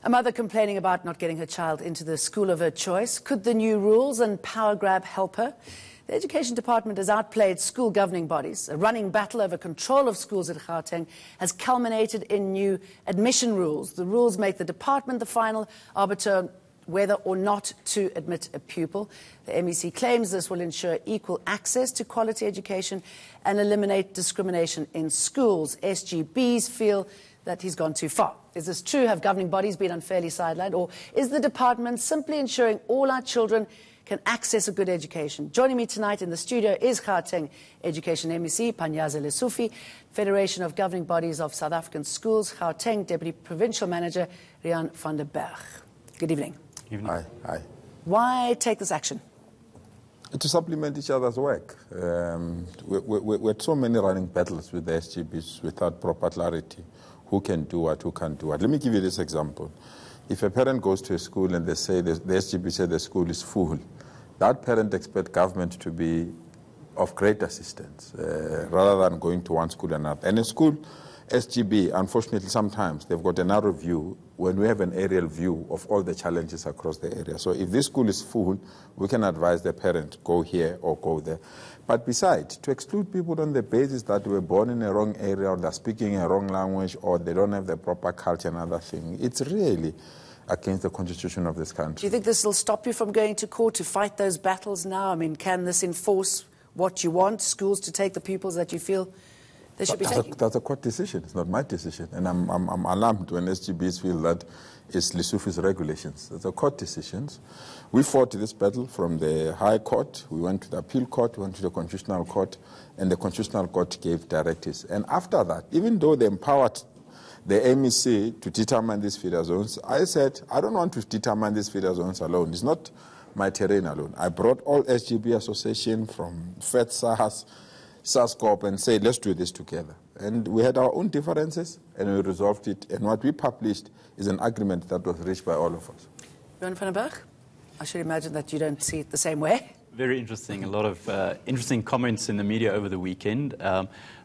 A mother complaining about not getting her child into the school of her choice. Could the new rules and power grab help her? The Education Department has outplayed school governing bodies. A running battle over control of schools at Gauteng has culminated in new admission rules. The rules make the department the final arbiter whether or not to admit a pupil. The MEC claims this will ensure equal access to quality education and eliminate discrimination in schools. SGBs feel that he's gone too far. Is this true? Have governing bodies been unfairly sidelined? Or is the department simply ensuring all our children can access a good education? Joining me tonight in the studio is Gauteng Education MEC, Panyaza Lesufi, Federation of Governing Bodies of South African Schools, Gauteng Deputy Provincial Manager, Rian van der Berg. Good evening. Evening. Hi. Why take this action? To supplement each other's work. We had so many running battles with the SGBs without proper clarity. Who can do what, who can't do what. Let me give you this example. If a parent goes to a school and they say the SGB said the school is full, that parent expects government to be of great assistance rather than going to one school and another. And a school, SGB, unfortunately, sometimes they've got a narrow view when we have an aerial view of all the challenges across the area. So if this school is full, we can advise the parent, go here or go there. But besides, to exclude people on the basis that they were born in a wrong area or they're speaking a wrong language or they don't have the proper culture and other thing, it's really against the constitution of this country. Do you think this will stop you from going to court to fight those battles now? I mean, can this enforce what you want, schools to take the pupils that you feel they should be taking? That's a court decision. It's not my decision. And I'm alarmed when SGBs feel that it's Lesufi's regulations. It's a court decision. We fought this battle from the High Court. We went to the Appeal Court. We went to the Constitutional Court. And the Constitutional Court gave directives. And after that, even though they empowered the MEC to determine these feeder zones, I said, I don't want to determine these feeder zones alone. It's not my terrain alone. I brought all SGB association from FEDSAS, SASCOP, and said, let's do this together. And we had our own differences, and we resolved it. And what we published is an agreement that was reached by all of us. Rian van der Berg, I should imagine that you don't see it the same way. Very interesting. A lot of interesting comments in the media over the weekend.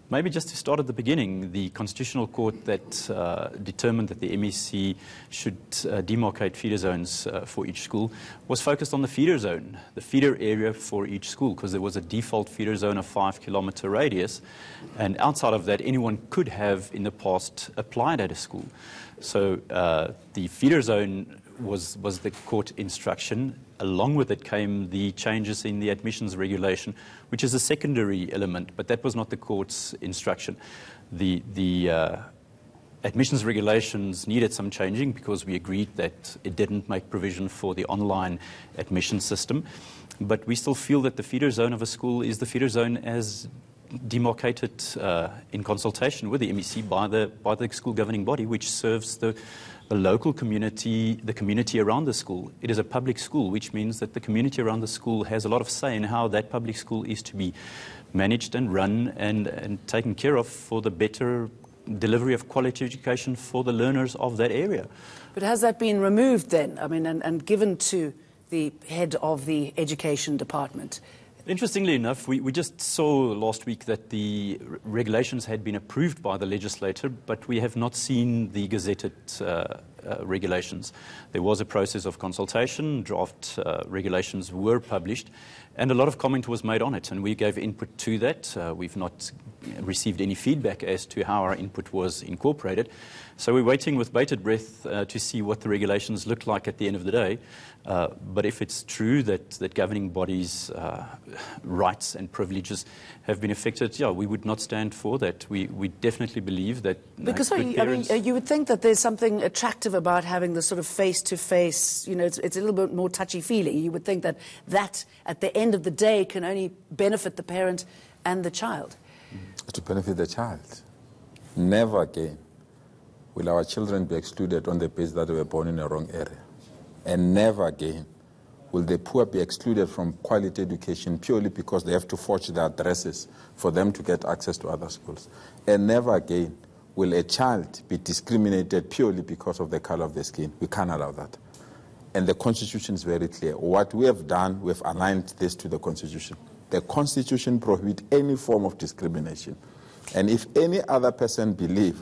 Maybe just to start at the beginning, the Constitutional Court that determined that the MEC should demarcate feeder zones for each school was focused on the feeder zone, the feeder area for each school, because there was a default feeder zone of 5-kilometer radius. And outside of that, anyone could have in the past applied at a school. So the feeder zone was the court instruction. Along with it came the changes in the admissions regulation, which is a secondary element, but that was not the court's instruction. The admissions regulations needed some changing because we agreed that it didn't make provision for the online admission system. But we still feel that the feeder zone of a school is the feeder zone as demarcated in consultation with the MEC by the school governing body, which serves the local community, the community around the school. It is a public school, which means that the community around the school has a lot of say in how that public school is to be managed and run and taken care of for the better delivery of quality education for the learners of that area. But has that been removed then, I mean, and given to the head of the Education Department? Interestingly enough, we just saw last week that the regulations had been approved by the legislature, but we have not seen the gazetted regulations. There was a process of consultation, draft regulations were published, and a lot of comment was made on it, and we gave input to that. We've not received any feedback as to how our input was incorporated. So we're waiting with bated breath to see what the regulations look like at the end of the day. But if it's true that governing bodies' rights and privileges have been affected, yeah, we would not stand for that. We definitely believe that. Because you would think that there's something attractive about having the sort of face-to-face, you know, it's a little bit more touchy-feely. You would think that at the end of the day, can only benefit the parent and the child. To benefit the child. Never again will our children be excluded on the basis that they were born in a wrong area. And never again will the poor be excluded from quality education purely because they have to forge their addresses for them to get access to other schools. And never again will a child be discriminated purely because of the color of their skin. We can't allow that. And the Constitution is very clear. What we have done, we have aligned this to the Constitution. The Constitution prohibits any form of discrimination. And if any other person believes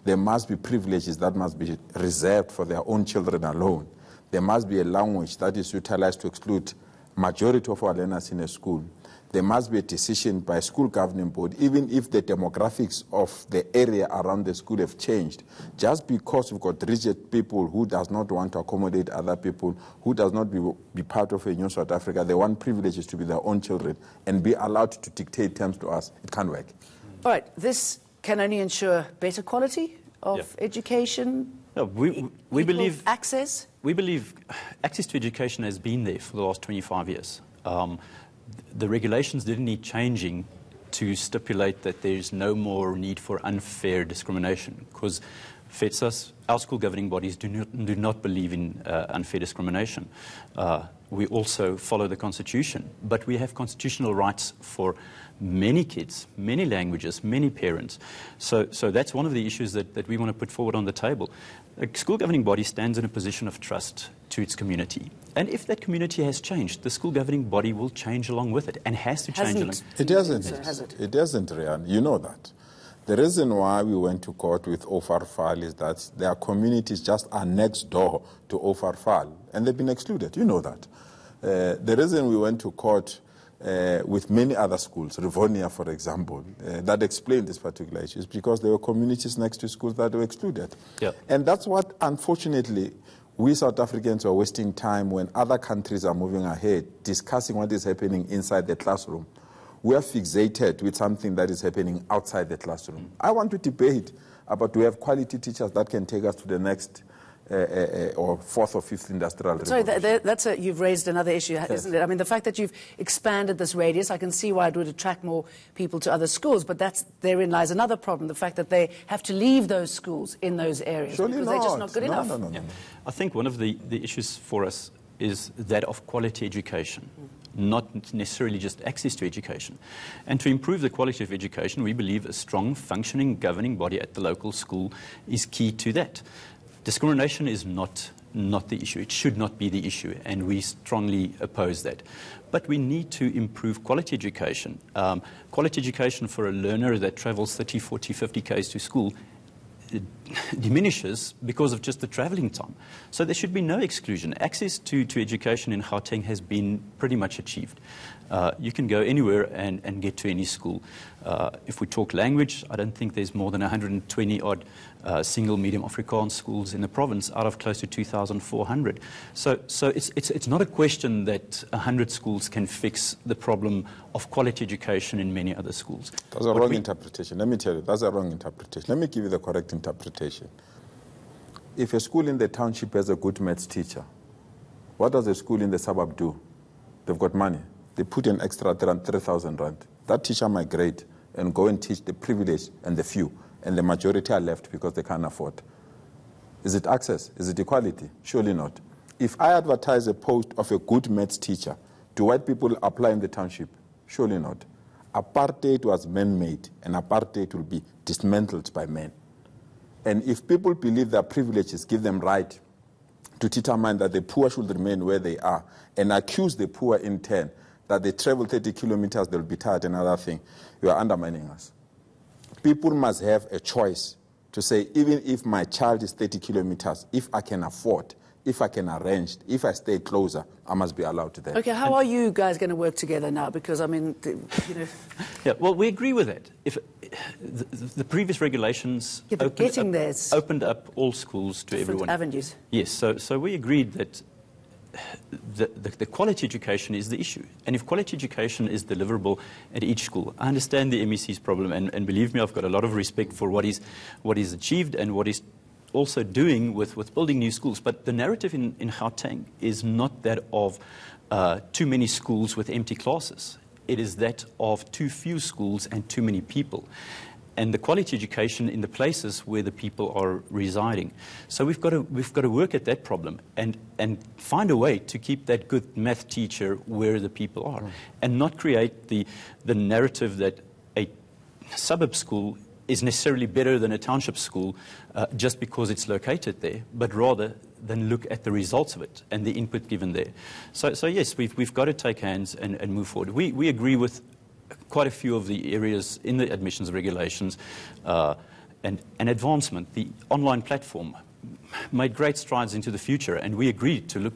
There must be privileges that must be reserved for their own children alone. There must be a language that is utilized to exclude majority of our learners in a school. There must be a decision by a school governing board, even if the demographics of the area around the school have changed. Just because we've got rigid people who does not want to accommodate other people, who does not be part of a new South Africa, they want privileges to be their own children and be allowed to dictate terms to us. It can't work. All right, this can only ensure better quality of education, No, we believe access? We believe access to education has been there for the last 25 years. The regulations didn't need changing to stipulate that there is no more need for unfair discrimination, because FETSAS, our school governing bodies, do not believe in unfair discrimination. We also follow the Constitution, but we have constitutional rights for many kids, many languages, many parents. So that's one of the issues that we want to put forward on the table. A school governing body stands in a position of trust to its community. And if that community has changed, the school governing body will change along with it and has to change along. It doesn't. It doesn't, Rian. You know that. The reason why we went to court with Ofarfal is that their communities just are next door to Ofarfal, and they've been excluded. You know that. The reason we went to court with many other schools, Rivonia, for example, that explained this particular issue, is because there were communities next to schools that were excluded. Yeah. And that's what, unfortunately, we South Africans are wasting time when other countries are moving ahead, discussing what is happening inside the classroom. We are fixated with something that is happening outside the classroom. I want to debate about, do we have quality teachers that can take us to the next or fourth or fifth industrial revolution? Sorry, you've raised another issue, isn't it? I mean, the fact that you've expanded this radius, I can see why it would attract more people to other schools, but therein lies another problem, the fact that they have to leave those schools in those areas because they're just not good enough. No. I think one of the issues for us is that of quality education, not necessarily just access to education. And to improve the quality of education, we believe a strong, functioning governing body at the local school is key to that. Discrimination is not the issue. It should not be the issue, and we strongly oppose that. But we need to improve quality education. Quality education for a learner that travels 30, 40, 50 k's to school diminishes because of just the travelling time. So there should be no exclusion. Access to education in Gauteng has been pretty much achieved. You can go anywhere and get to any school. If we talk language, I don't think there's more than 120-odd single medium Afrikaans schools in the province out of close to 2,400. So it's not a question that 100 schools can fix the problem of quality education in many other schools. That's a wrong interpretation. Let me tell you, that's a wrong interpretation. Let me give you the correct interpretation. If a school in the township has a good maths teacher, what does a school in the suburb do? They've got money. They put an extra 3,000 rand. That teacher migrate and go and teach the privileged and the few, and the majority are left because they can't afford. Is it access? Is it equality? Surely not. If I advertise a post of a good maths teacher, do white people apply in the township? Surely not. Apartheid was man-made, and apartheid will be dismantled by men. And if people believe their privileges give them right to determine that the poor should remain where they are, and accuse the poor in turn that they travel 30 kilometers, they'll be tired, another thing, you are undermining us. People must have a choice to say, even if my child is 30 kilometers, if I can afford, if I can arrange, if I stay closer, I must be allowed to that. Okay, how are you guys going to work together now? Because, I mean, you know... Yeah, well, we agree with that. If the previous regulations opened up all schools to everyone. Avenues. Yes, so we agreed that the quality education is the issue. And if quality education is deliverable at each school, I understand the MEC's problem, and believe me, I've got a lot of respect for what is achieved and what is also doing with building new schools. But the narrative in Gauteng is not that of too many schools with empty classes. It is that of too few schools and too many people. And the quality education in the places where the people are residing. So we've got to work at that problem and find a way to keep that good math teacher where the people are, and not create the narrative that a suburb school is necessarily better than a township school just because it's located there, but rather than look at the results of it and the input given there. So yes, we've got to take hands and move forward. We agree with quite a few of the areas in the admissions regulations. an advancement. The online platform made great strides into the future, and we agreed to look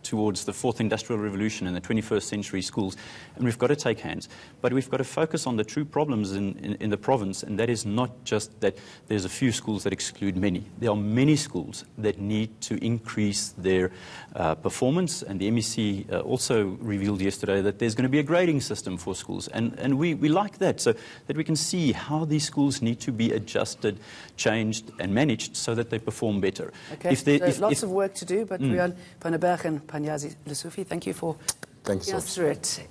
towards the fourth industrial revolution and the 21st century schools, and we've got to take hands. But we've got to focus on the true problems in the province, and that is not just that there's a few schools that exclude many. There are many schools that need to increase their performance, and the MEC also revealed yesterday that there's going to be a grading system for schools, and we like that, so that we can see how these schools need to be adjusted, changed, and managed so that they perform better. Okay, so lots of work to do, but Rian Panneberg and Panyazi Lesufi, thank you for taking us through it.